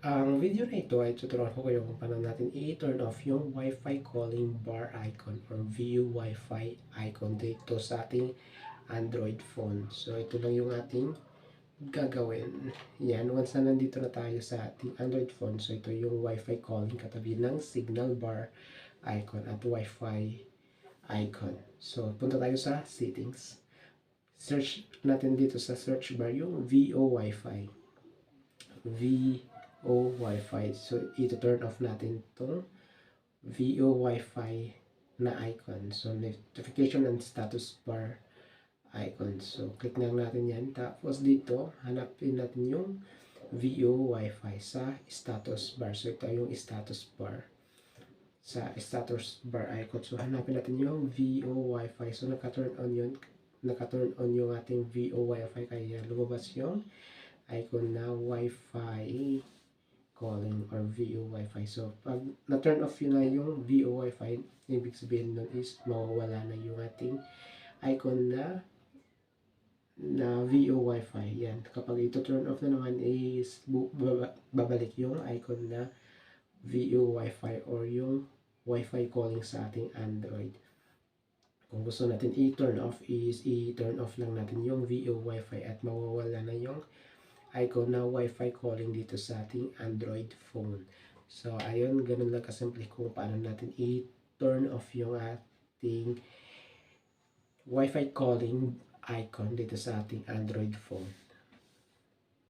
Ang video na ito ay tuturuan ko kayo kung paano natin i-turn off yung Wi-Fi calling bar icon or view Wi-Fi icon dito sa ating Android phone. So, ito lang yung ating gagawin. Yan, once na nandito na tayo sa ating Android phone, so ito yung Wi-Fi calling katabi ng signal bar icon at Wi-Fi icon. So, punta tayo sa settings. Search natin dito sa search bar yung VO Wi-Fi. VO Wi-Fi. So, ito-turn off natin itong VO Wi-Fi na icon. So, notification and status bar icon. So, click lang natin yan. Tapos dito, hanapin natin yung VO Wi-Fi sa status bar. So, ito yung status bar. Sa status bar icon. So, hanapin natin yung VO Wi-Fi. So, naka-turn on yun. Naka-turn on yung ating VO Wi-Fi. Kaya lumabas yung icon na Wi-Fi calling or VO Wi-Fi. So, pag na-turn off yun na yung VO Wi-Fi, ibig sabihin nun is mawawala na yung ating icon na VO Wi-Fi. Yan. Kapag ito turn off na naman is babalik yung icon na VO Wi-Fi or yung Wi-Fi calling sa ating Android. Kung gusto natin i-turn off is i-turn off lang natin yung VO Wi-Fi at mawawala na yung icon na Wi-Fi calling dito sa ating Android phone. So, ayun, ganun lang kasimple kung paano natin i-turn off yung ating Wi-Fi calling icon dito sa ating Android phone.